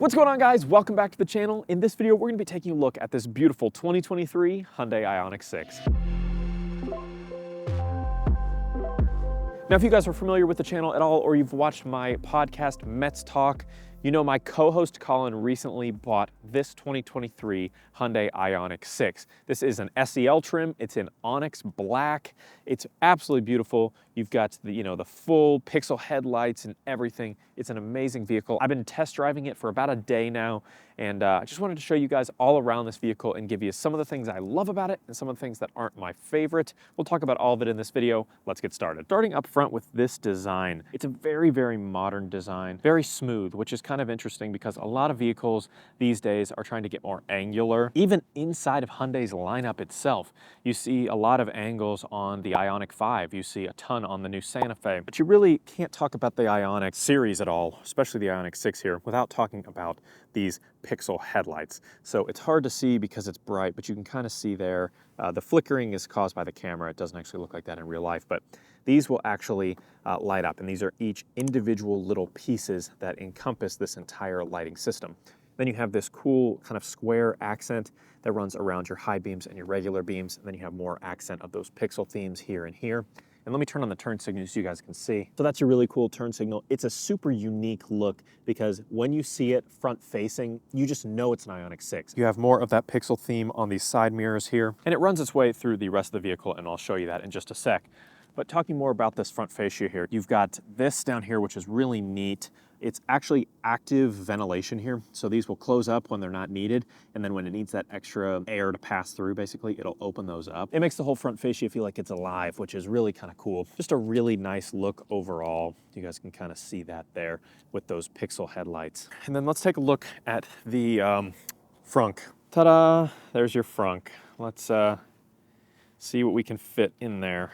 What's going on, guys? Welcome back to the channel. In this video, we're going to be taking a look at this beautiful 2023 Hyundai Ioniq 6. Now, if you guys are familiar with the channel at all, or you've watched my podcast, Metz Tech, you know my co-host Colin recently bought this 2023 Hyundai Ioniq 6. This is an SEL trim. It's in Onyx Black. It's absolutely beautiful. You've got the full pixel headlights and everything. It's an amazing vehicle. I've been test driving it for about a day now, and I just wanted to show you guys all around this vehicle and give you some of the things I love about it and some of the things that aren't my favorite. We'll talk about all of it in this video. Let's get started. Starting up front with this design. It's a very, very modern design, very smooth, which is kind of interesting because a lot of vehicles these days are trying to get more angular. Even inside of Hyundai's lineup itself, you see a lot of angles on the Ioniq 5. You see a ton on the new Santa Fe, but you really can't talk about the Ioniq series at all, especially the Ioniq 6 here, without talking about these pixel headlights. So it's hard to see because it's bright, but you can kind of see there. The flickering is caused by the camera. It doesn't actually look like that in real life, but these will actually light up, and these are each individual little pieces that encompass this entire lighting system. Then you have this cool kind of square accent that runs around your high beams and your regular beams, and then you have more accent of those pixel themes here and here. And let me turn on the turn signal so you guys can see. So that's your really cool turn signal. It's a super unique look because when you see it front facing, you just know it's an Ioniq 6. You have more of that pixel theme on these side mirrors here, and it runs its way through the rest of the vehicle, and I'll show you that in just a sec. But talking more about this front fascia here, you've got this down here, which is really neat. It's actually active ventilation here. So these will close up when they're not needed. And then when it needs that extra air to pass through, basically, it'll open those up. It makes the whole front fascia feel like it's alive, which is really kind of cool. Just a really nice look overall. You guys can kind of see that there with those pixel headlights. And then let's take a look at the frunk. Ta-da, there's your frunk. Let's see what we can fit in there.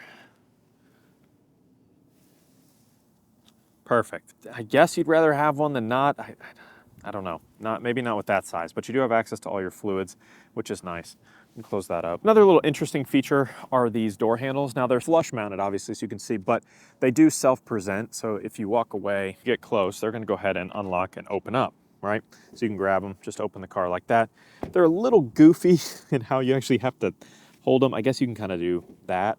Perfect. I guess you'd rather have one than not. I don't know. Maybe not with that size, but you do have access to all your fluids, which is nice. And close that up. Another little interesting feature are these door handles. Now they're flush mounted, obviously, so you can see, but they do self-present. So if you walk away, get close, they're gonna go ahead and unlock and open up, right? So you can grab them, just open the car like that. They're a little goofy in how you actually have to hold them. I guess you can kind of do that,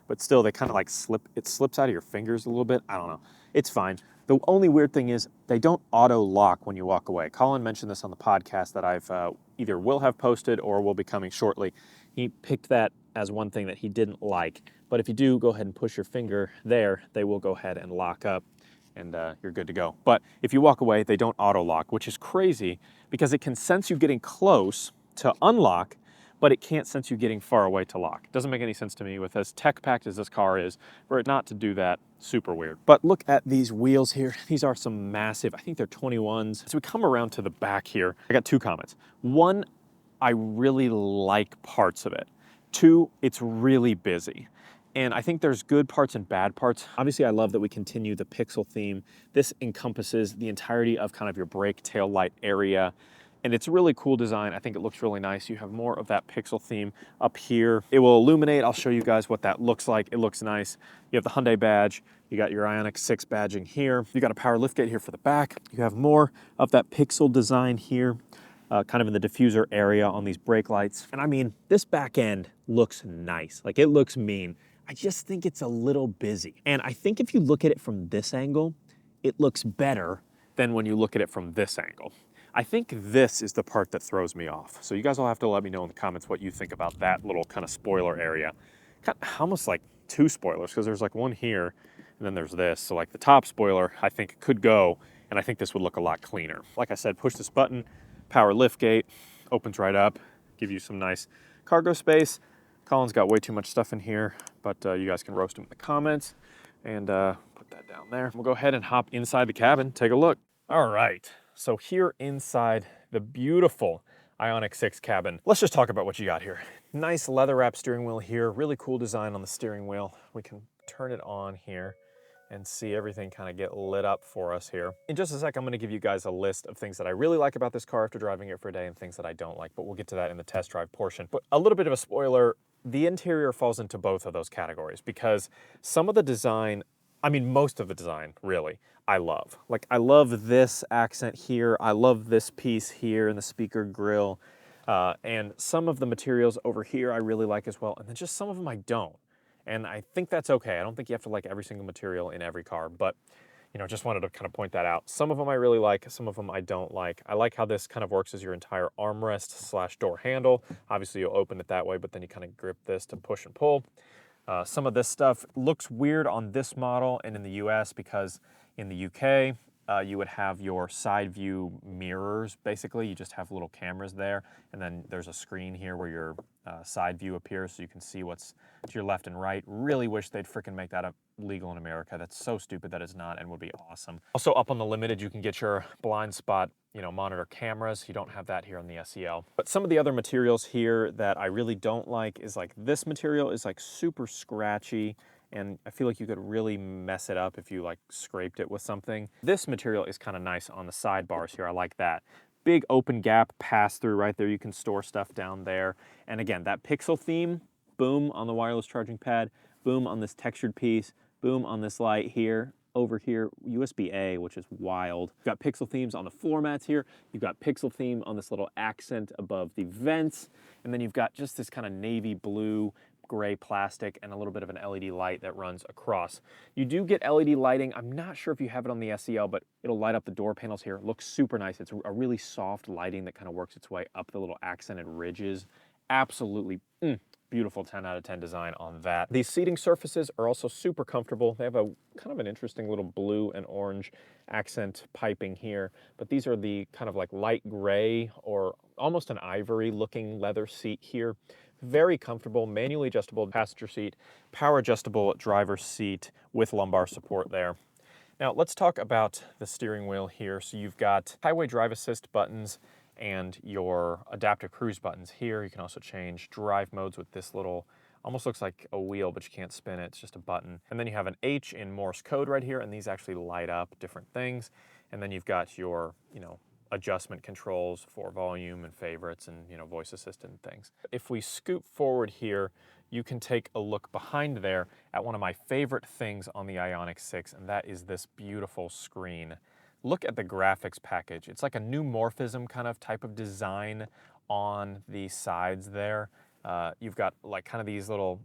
but still they kind of like it slips out of your fingers a little bit. I don't know. It's fine. The only weird thing is they don't auto lock when you walk away. Colin mentioned this on the podcast that I've either will have posted or will be coming shortly. He picked that as one thing that he didn't like. But if you do go ahead and push your finger there, they will go ahead and lock up and you're good to go. But if you walk away, they don't auto lock, which is crazy because it can sense you getting close to unlock, but it can't sense you getting far away to lock. It doesn't make any sense to me with as tech-packed as this car is, for it not to do that. Super weird. But look at these wheels here. These are some massive, I think they're 21s. So we come around to the back here. I got two comments. One, I really like parts of it. Two, it's really busy. And I think there's good parts and bad parts. Obviously, I love that we continue the pixel theme. This encompasses the entirety of kind of your brake tail light area. And it's a really cool design. I think it looks really nice. You have more of that pixel theme up here. It will illuminate. I'll show you guys what that looks like. It looks nice. You have the Hyundai badge. You got your Ioniq 6 badging here. You got a power liftgate here for the back. You have more of that pixel design here, kind of in the diffuser area on these brake lights. And I mean, this back end looks nice. Like, it looks mean. I just think it's a little busy. And I think if you look at it from this angle, it looks better than when you look at it from this angle. I think this is the part that throws me off. So you guys will have to let me know in the comments what you think about that little kind of spoiler area. Kind of almost like two spoilers, because there's like one here and then there's this. So like the top spoiler, I think could go, and I think this would look a lot cleaner. Like I said, push this button, power lift gate, opens right up, give you some nice cargo space. Colin's got way too much stuff in here, but you guys can roast him in the comments and put that down there. We'll go ahead and hop inside the cabin, take a look. All right. So here inside the beautiful Ioniq 6 cabin, let's just talk about what you got here. Nice leather wrap steering wheel here, really cool design on the steering wheel. We can turn it on here and see everything kind of get lit up for us here. In just a sec, I'm gonna give you guys a list of things that I really like about this car after driving it for a day and things that I don't like, but we'll get to that in the test drive portion. But a little bit of a spoiler, the interior falls into both of those categories because some of the design I mean, most of the design, really, I love. Like, I love this accent here. I love this piece here in the speaker grille. And some of the materials over here I really like as well. And then just some of them I don't. And I think that's okay. I don't think you have to like every single material in every car, but you know, just wanted to kind of point that out. Some of them I really like, some of them I don't like. I like how this kind of works as your entire armrest slash door handle. Obviously you'll open it that way, but then you kind of grip this to push and pull. Some of this stuff looks weird on this model and in the US because in the UK, you would have your side view mirrors, basically. You just have little cameras there, and then there's a screen here where your side view appears so you can see what's to your left and right. Really wish they'd freaking make that legal in America. That's so stupid that it's not and would be awesome. Also up on the Limited, you can get your blind spot, you know, monitor cameras. You don't have that here on the SEL. But some of the other materials here that I really don't like is like this material is like super scratchy, and I feel like you could really mess it up if you like scraped it with something. This material is kind of nice on the sidebars here. I like that. Big open gap pass through right there. You can store stuff down there. And again, that pixel theme, boom on the wireless charging pad, boom on this textured piece, boom on this light here. Over here, USB-A, which is wild. You've got pixel themes on the floor mats here. You've got pixel theme on this little accent above the vents. And then you've got just this kind of navy blue, gray plastic and a little bit of an LED light that runs across. You do get LED lighting. I'm not sure if you have it on the SEL, but it'll light up the door panels here. It looks super nice. It's a really soft lighting that kind of works its way up the little accented ridges. Absolutely beautiful 10 out of 10 design on that. These seating surfaces are also super comfortable. They have a kind of an interesting little blue and orange accent piping here, but these are the kind of like light gray or almost an ivory looking leather seat here. Very comfortable, manually adjustable passenger seat, power adjustable driver's seat with lumbar support there. Now let's talk about the steering wheel here. So you've got highway drive assist buttons and your adaptive cruise buttons here. You can also change drive modes with this little, almost looks like a wheel, but you can't spin it, it's just a button. And then you have an H in Morse code right here, and these actually light up different things. And then you've got your, you know, adjustment controls for volume and favorites and, you know, voice assistant and things. If we scoot forward here, you can take a look behind there at one of my favorite things on the Ioniq 6, and that is this beautiful screen. Look at the graphics package. It's like a new morphism kind of type of design on the sides there. You've got like kind of these little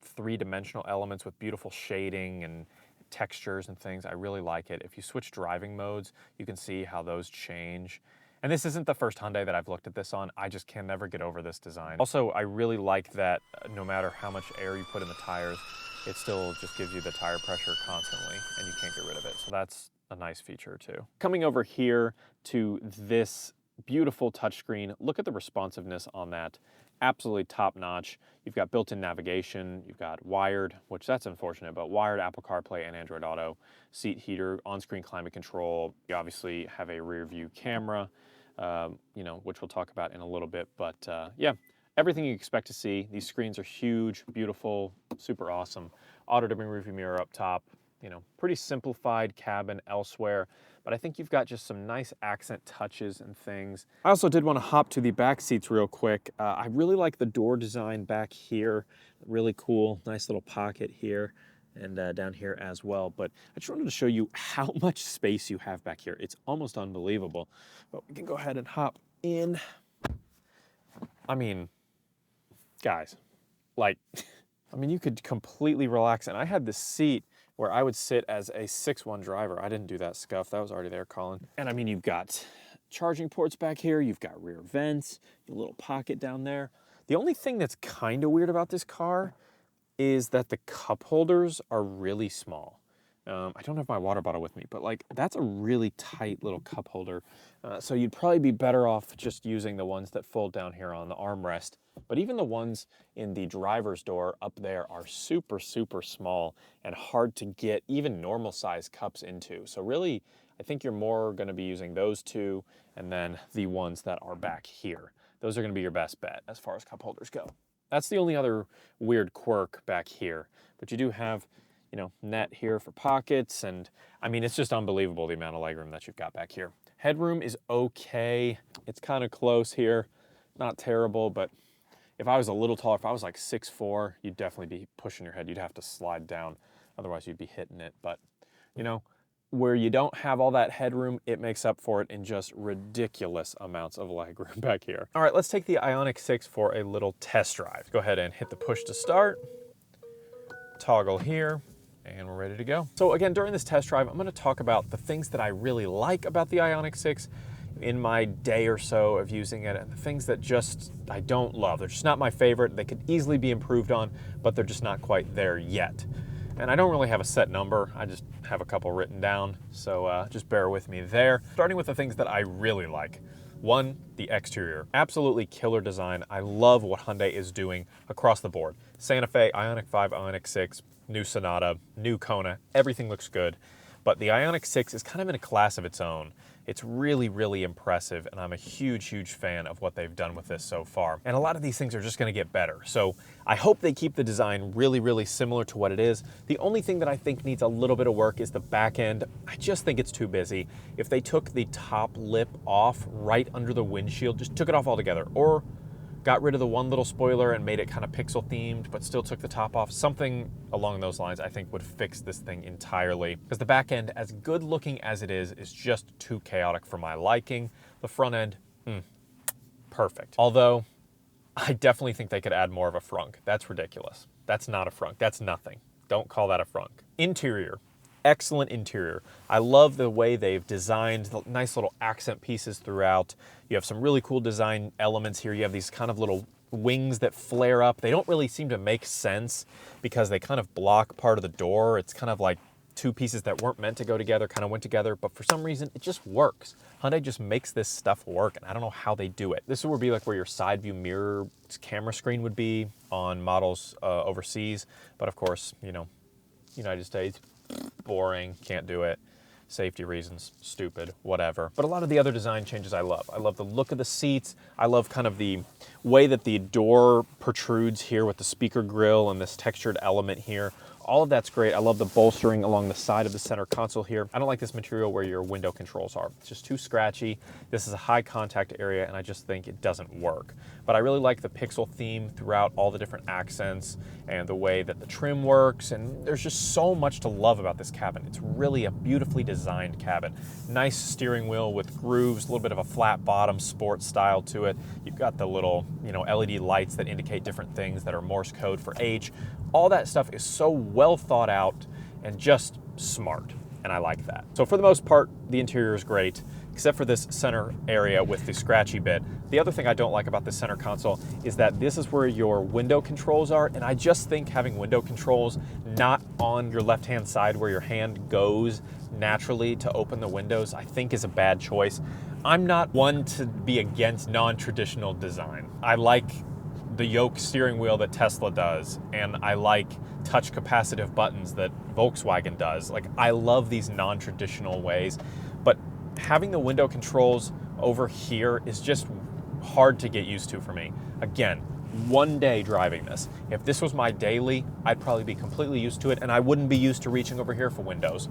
three-dimensional elements with beautiful shading and textures and things. I really like it. If you switch driving modes, you can see how those change. And this isn't the first Hyundai that I've looked at this on. I just can never get over this design. Also, I really like that no matter how much air you put in the tires, it still just gives you the tire pressure constantly and you can't get rid of it. So that's a nice feature too. Coming over here to this beautiful touchscreen, look at the responsiveness on that. Absolutely top notch. You've got built-in navigation, you've got wired, which that's unfortunate, but wired Apple CarPlay and Android Auto, seat heater, on-screen climate control. You obviously have a rear view camera, you know, which we'll talk about in a little bit, but yeah, everything you expect to see. These screens are huge, beautiful, super awesome. Auto-dimming rearview mirror up top, you know, pretty simplified cabin elsewhere, but I think you've got just some nice accent touches and things. I also did want to hop to the back seats real quick. I really like the door design back here. Really cool, nice little pocket here and down here as well. But I just wanted to show you how much space you have back here. It's almost unbelievable. But we can go ahead and hop in. I mean, guys, like, I mean, you could completely relax. And I had this seat where I would sit as a 6'1" driver. I didn't do that scuff, that was already there, Colin. And I mean, you've got charging ports back here, you've got rear vents, a little pocket down there. The only thing that's kind of weird about this car is that the cup holders are really small. I don't have my water bottle with me, but like that's a really tight little cup holder. So you'd probably be better off just using the ones that fold down here on the armrest. But even the ones in the driver's door up there are super, super small and hard to get even normal size cups into. So really, I think you're more gonna be using those two and then the ones that are back here. Those are gonna be your best bet as far as cup holders go. That's the only other weird quirk back here. But you do have, you know, net here for pockets, and I mean, it's just unbelievable the amount of legroom that you've got back here. Headroom is okay. It's kind of close here, not terrible, but if I was a little taller, if I was like 6'4", you'd definitely be pushing your head. You'd have to slide down Otherwise you'd be hitting it. But, you know, where you don't have all that headroom, it makes up for it in just ridiculous amounts of legroom back here. All right, let's take the Ioniq 6 for a little test drive. Go ahead and hit the push to start, toggle here, and we're ready to go. So again, during this test drive, I'm gonna talk about the things that I really like about the Ioniq 6 in my day or so of using it, and the things that just I don't love. They're just not my favorite. They could easily be improved on, but they're just not quite there yet. And I don't really have a set number. I just have a couple written down, so just bear with me there. Starting with the things that I really like. One, the exterior. Absolutely killer design. I love what Hyundai is doing across the board. Santa Fe, Ioniq 5, Ioniq 6, new Sonata, new Kona, everything looks good. But the Ioniq 6 is kind of in a class of its own. It's really, really impressive, and I'm a huge, huge fan of what they've done with this so far. And a lot of these things are just gonna get better. So I hope they keep the design really, really similar to what it is. The only thing that I think needs a little bit of work is the back end. I just think it's too busy. If they took the top lip off right under the windshield, just took it off altogether, or got rid of the one little spoiler and made it kind of pixel themed, but still took the top off. Something along those lines I think would fix this thing entirely. Because the back end, as good looking as it is just too chaotic for my liking. The front end, perfect. Although, I definitely think they could add more of a frunk. That's ridiculous. That's not a frunk, that's nothing. Don't call that a frunk. Interior. Excellent interior. I love the way they've designed the nice little accent pieces throughout. You have some really cool design elements here. You have these kind of little wings that flare up. They don't really seem to make sense because they kind of block part of the door. It's kind of like two pieces that weren't meant to go together kind of went together, but for some reason it just works. Hyundai just makes this stuff work, and I don't know how they do it. This would be like where your side view mirror camera screen would be on models overseas, but of course, you know, United States, boring, can't do it. Safety reasons, stupid, whatever. But a lot of the other design changes I love. I love the look of the seats. I love kind of the way that the door protrudes here with the speaker grille and this textured element here. All of that's great. I love the bolstering along the side of the center console here. I don't like this material where your window controls are. It's just too scratchy. This is a high contact area, and I just think it doesn't work. But I really like the pixel theme throughout all the different accents and the way that the trim works, and there's just so much to love about this cabin. It's really a beautifully designed cabin. Nice steering wheel with grooves, a little bit of a flat bottom sports style to it. You've got the little, you know, LED lights that indicate different things that are Morse code for H. All that stuff is so well thought out and just smart, and I like that. So for the most part, the interior is great, except for this center area with the scratchy bit. The other thing I don't like about the center console is that this is where your window controls are, and I just think having window controls not on your left-hand side where your hand goes naturally to open the windows, I think is a bad choice. I'm not one to be against non-traditional design. I like the yoke steering wheel that Tesla does, and I like touch capacitive buttons that Volkswagen does. Like, I love these non-traditional ways, but having the window controls over here is just hard to get used to for me. Again, one day driving this. If this was my daily, I'd probably be completely used to it, and I wouldn't be used to reaching over here for windows.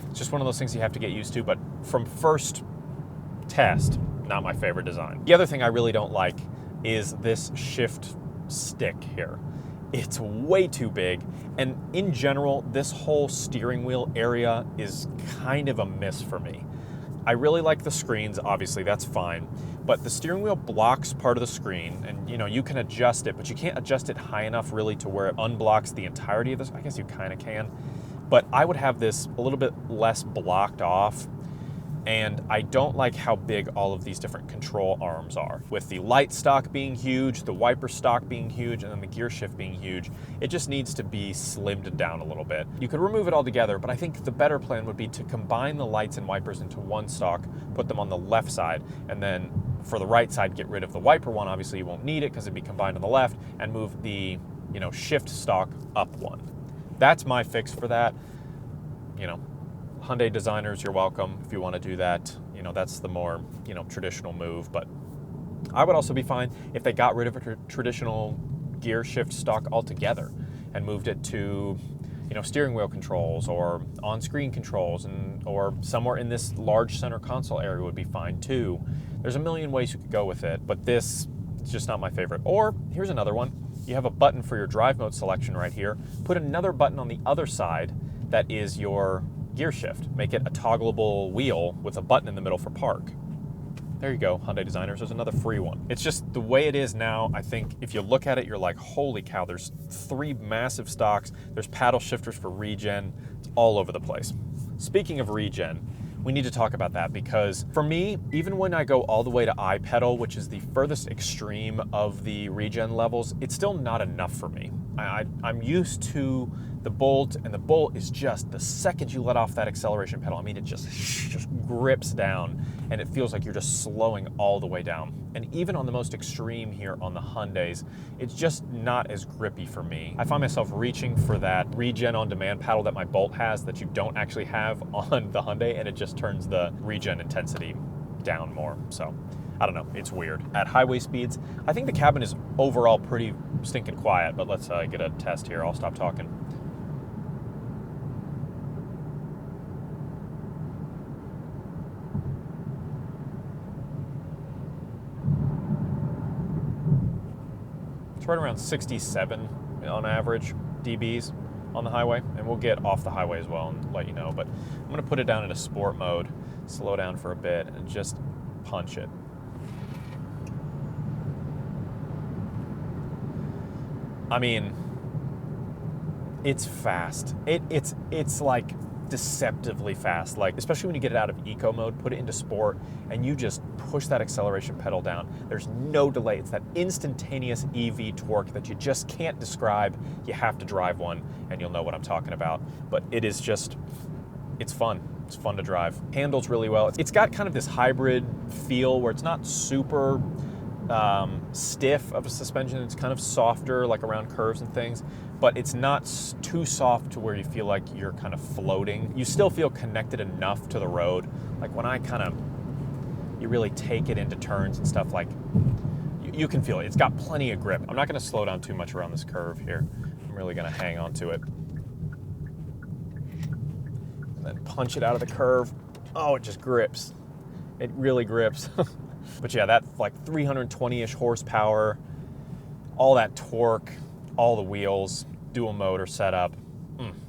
It's just one of those things you have to get used to, but from first test, not my favorite design. The other thing I really don't like is this shift stick here. It's way too big, and in general, this whole steering wheel area is kind of a miss for me. I really like the screens, obviously, that's fine, but the steering wheel blocks part of the screen, and you know, you can adjust it, but you can't adjust it high enough really to where it unblocks the entirety of this. I guess you kind of can, but I would have this a little bit less blocked off. And I don't like how big all of these different control arms are. With the light stock being huge, the wiper stock being huge, and then the gear shift being huge, it just needs to be slimmed down a little bit. You could remove it all together, but I think the better plan would be to combine the lights and wipers into one stock, put them on the left side, and then for the right side, get rid of the wiper one. Obviously you won't need it because it'd be combined on the left, and move the, you know, shift stock up one. That's my fix for that. You know, Hyundai designers, you're welcome if you want to do that. You know, that's the more, you know, traditional move, but I would also be fine if they got rid of a traditional gear shift stock altogether and moved it to, you know, steering wheel controls or on-screen controls, and or somewhere in this large center console area would be fine too. There's a million ways you could go with it, but this is just not my favorite. Or here's another one. You have a button for your drive mode selection right here. Put another button on the other side that is your gear shift. Make it a toggleable wheel with a button in the middle for park. There you go, Hyundai designers, there's another free one. It's just the way it is now. I think if you look at it, you're like, holy cow, there's 3 massive stocks, there's paddle shifters for regen, it's all over the place. Speaking of regen, we need to talk about that because for me, even when I go all the way to iPedal, which is the furthest extreme of the regen levels, it's still not enough for me. I'm used to the Bolt, and the Bolt is just, the second you let off that acceleration pedal, I mean, it just grips down, and it feels like you're just slowing all the way down. And even on the most extreme here on the Hyundais, it's just not as grippy for me. I find myself reaching for that regen on demand paddle that my Bolt has that you don't actually have on the Hyundai, and it just turns the regen intensity down more. So I don't know, it's weird. At highway speeds, I think the cabin is overall pretty stinking quiet, but let's get a test here. I'll stop talking. It's right around 67 on average dBs on the highway, and we'll get off the highway as well and let you know, but I'm gonna put it down into sport mode, slow down for a bit, and just punch it. I mean, it's fast. It's like deceptively fast. Like, especially when you get it out of eco mode, put it into sport, and you just push that acceleration pedal down. There's no delay. It's that instantaneous EV torque that you just can't describe. You have to drive one, and you'll know what I'm talking about. But it is just, it's fun. It's fun to drive. Handles really well. It's got kind of this hybrid feel where it's not super stiff of a suspension. It's kind of softer, like around curves and things, but it's not too soft to where you feel like you're kind of floating. You still feel connected enough to the road. Like when I you really take it into turns and stuff, like you can feel it. It's got plenty of grip. I'm not gonna slow down too much around this curve here. I'm really gonna hang on to it. And then punch it out of the curve. Oh, it just grips. It really grips. But yeah, that like 320-ish horsepower, all that torque, all the wheels, dual motor setup.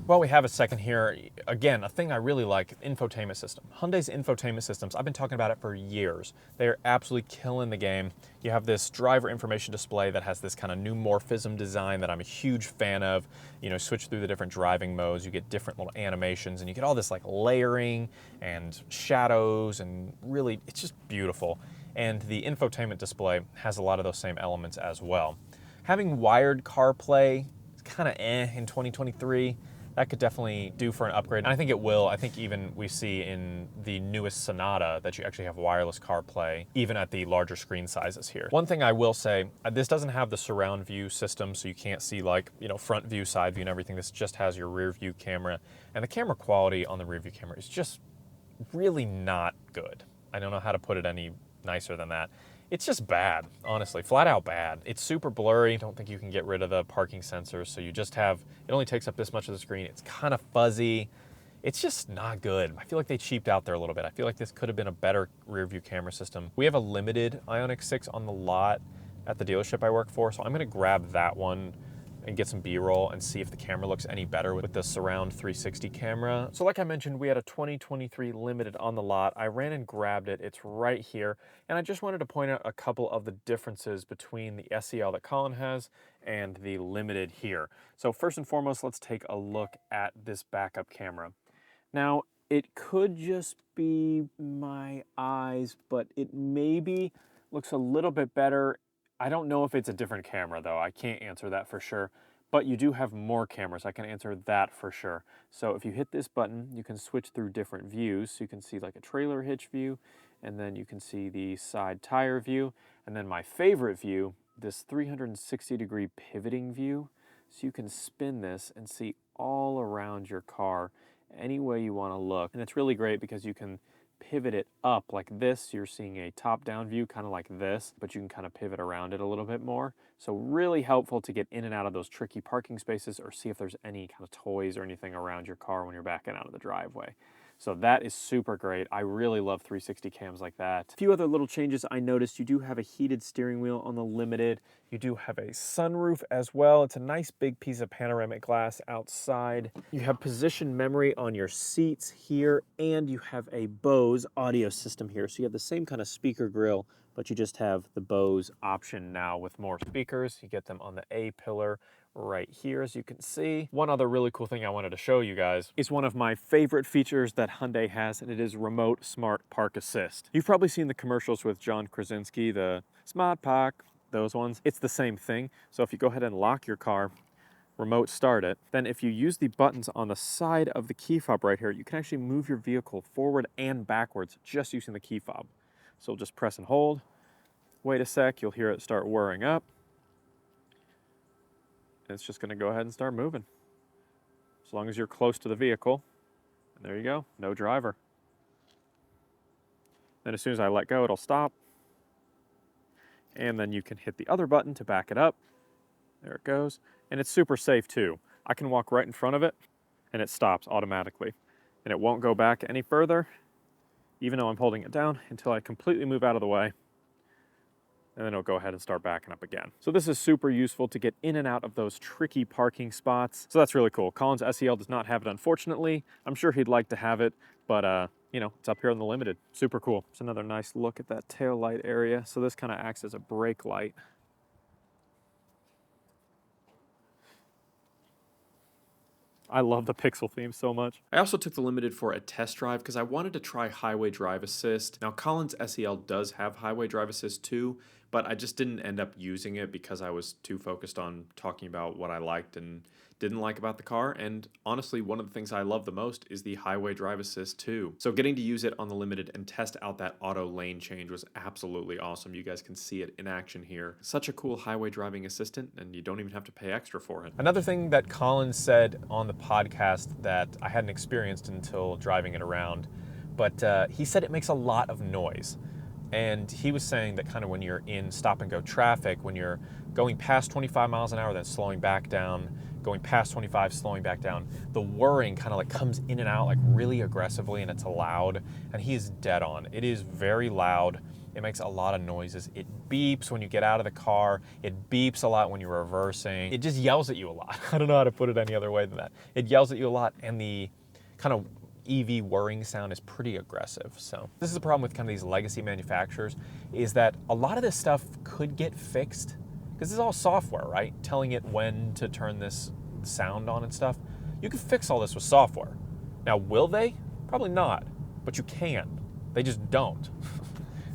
Well, we have a second here. Again, a thing I really like, infotainment system. Hyundai's infotainment systems, I've been talking about it for years. They are absolutely killing the game. You have this driver information display that has this kind of new morphism design that I'm a huge fan of. You know, switch through the different driving modes, you get different little animations, and you get all this like layering and shadows, and really, it's just beautiful. And the infotainment display has a lot of those same elements as well. Having wired CarPlay is kind of in 2023. That could definitely do for an upgrade, and I think it will. I think even we see in the newest Sonata that you actually have wireless CarPlay, even at the larger screen sizes here. One thing I will say, this doesn't have the surround view system, so you can't see like, you know, front view, side view, and everything. This just has your rear view camera, and the camera quality on the rear view camera is just really not good. I don't know how to put it any nicer than that. It's just bad, honestly, flat out bad. It's super blurry. I don't think you can get rid of the parking sensors, so you just have, it only takes up this much of the screen. It's kind of fuzzy. It's just not good. I feel like they cheaped out there a little bit. I feel like this could have been a better rear view camera system. We have a limited Ioniq 6 on the lot at the dealership I work for, so I'm gonna grab that one and get some B-roll and see if the camera looks any better with the Surround 360 camera. So like I mentioned, we had a 2023 Limited on the lot. I ran and grabbed it. It's right here. And I just wanted to point out a couple of the differences between the SEL that Colin has and the Limited here. So first and foremost, let's take a look at this backup camera. Now, it could just be my eyes, but it maybe looks a little bit better. I don't know if it's a different camera though. I can't answer that for sure, but you do have more cameras. I can answer that for sure. So if you hit this button, you can switch through different views. So you can see like a trailer hitch view, and then you can see the side tire view, and then my favorite view, this 360-degree pivoting view. So you can spin this and see all around your car any way you want to look. And it's really great because you can pivot it up like this. You're seeing a top-down view kind of like this, but you can kind of pivot around it a little bit more. So really helpful to get in and out of those tricky parking spaces or see if there's any kind of toys or anything around your car when you're backing out of the driveway. So that is super great. I really love 360 cams like that. A few other little changes I noticed. You do have a heated steering wheel on the Limited. You do have a sunroof as well. It's a nice big piece of panoramic glass outside. You have position memory on your seats here, and you have a Bose audio system here. So you have the same kind of speaker grill, but you just have the Bose option now with more speakers. You get them on the A-pillar right here, as you can see. One other really cool thing I wanted to show you guys is one of my favorite features that Hyundai has, and it is remote smart park assist. You've probably seen the commercials with John Krasinski, the smart park, those ones. It's the same thing. So if you go ahead and lock your car, remote start it, then if you use the buttons on the side of the key fob right here, you can actually move your vehicle forward and backwards just using the key fob. So just press and hold, wait a sec, you'll hear it start whirring up. It's just going to go ahead and start moving. As long as you're close to the vehicle. And there you go, no driver. Then as soon as I let go, it'll stop. And then you can hit the other button to back it up. There it goes. And it's super safe too. I can walk right in front of it and it stops automatically. And it won't go back any further, even though I'm holding it down, until I completely move out of the way. And then it'll go ahead and start backing up again. So this is super useful to get in and out of those tricky parking spots. So that's really cool. Colin's SEL does not have it, unfortunately. I'm sure he'd like to have it, but you know, it's up here on the Limited. Super cool. It's another nice look at that tail light area. So this kind of acts as a brake light. I love the pixel theme so much. I also took the Limited for a test drive because I wanted to try Highway Drive Assist. Now, Colin's SEL does have Highway Drive Assist too, but I just didn't end up using it because I was too focused on talking about what I liked and didn't like about the car. And honestly, one of the things I love the most is the Highway Drive Assist too. So getting to use it on the Limited and test out that auto lane change was absolutely awesome. You guys can see it in action here. Such a cool highway driving assistant, and you don't even have to pay extra for it. Another thing that Colin said on the podcast that I hadn't experienced until driving it around, but he said it makes a lot of noise. And he was saying that kind of when you're in stop and go traffic, when you're going past 25 miles an hour, then slowing back down, going past 25, slowing back down, the whirring kind of like comes in and out like really aggressively, and it's loud, and he's dead on. It is very loud. It makes a lot of noises. It beeps when you get out of the car. It beeps a lot when you're reversing. It just yells at you a lot. I don't know how to put it any other way than that. It yells at you a lot, and the kind of EV whirring sound is pretty aggressive. So this is the problem with kind of these legacy manufacturers, is that a lot of this stuff could get fixed because it's all software, right? Telling it when to turn this sound on and stuff. You can fix all this with software. Now, will they? Probably not, but you can. They just don't.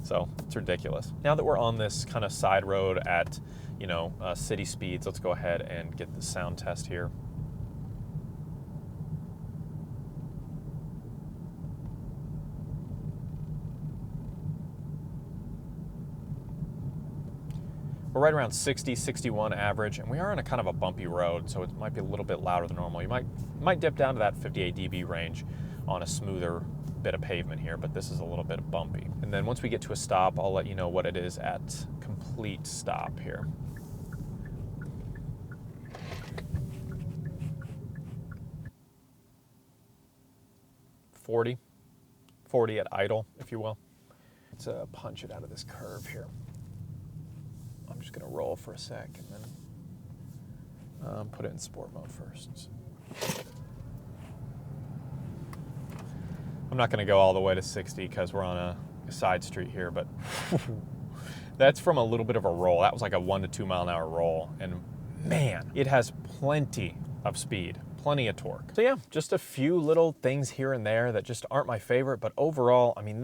So it's ridiculous. Now that we're on this kind of side road at, you know, city speeds, let's go ahead and get the sound test here. We're right around 60, 61 average, and we are on a kind of a bumpy road, so it might be a little bit louder than normal. You might dip down to that 58 dB range on a smoother bit of pavement here, but this is a little bit bumpy. And then once we get to a stop, I'll let you know what it is at complete stop here. $40 at idle, if you will. Let's punch it out of this curve here. I'm just gonna roll for a sec and then put it in sport mode first. I'm not gonna go all the way to 60 because we're on a side street here, but that's from a little bit of a roll. That was like a 1 to 2 mile an hour roll, and man, it has plenty of speed, plenty of torque. So yeah, just a few little things here and there that just aren't my favorite, but overall, I mean,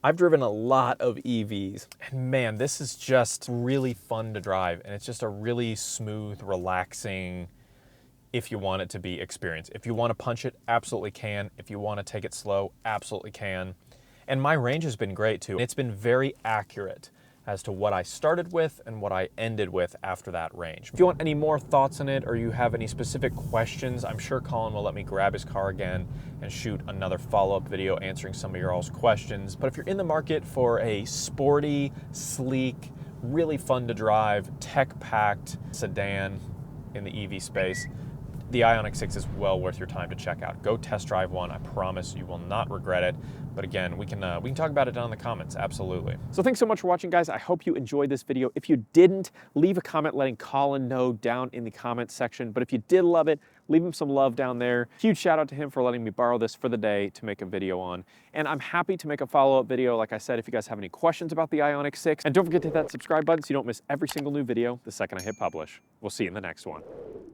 I've driven a lot of EVs, and man, this is just really fun to drive, and it's just a really smooth, relaxing, if you want it to be, experience. If you want to punch it, absolutely can. If you want to take it slow, absolutely can. And my range has been great too. It's been very accurate as to what I started with and what I ended with after that range. If you want any more thoughts on it or you have any specific questions, I'm sure Colin will let me grab his car again and shoot another follow-up video answering some of your all's questions. But if you're in the market for a sporty, sleek, really fun to drive, tech-packed sedan in the EV space, the Ioniq 6 is well worth your time to check out. Go test drive one. I promise you will not regret it. But again, we can talk about it down in the comments, absolutely. So thanks so much for watching, guys. I hope you enjoyed this video. If you didn't, leave a comment letting Colin know down in the comments section. But if you did love it, leave him some love down there. Huge shout out to him for letting me borrow this for the day to make a video on. And I'm happy to make a follow-up video, like I said, if you guys have any questions about the Ioniq 6. And don't forget to hit that subscribe button so you don't miss every single new video the second I hit publish. We'll see you in the next one.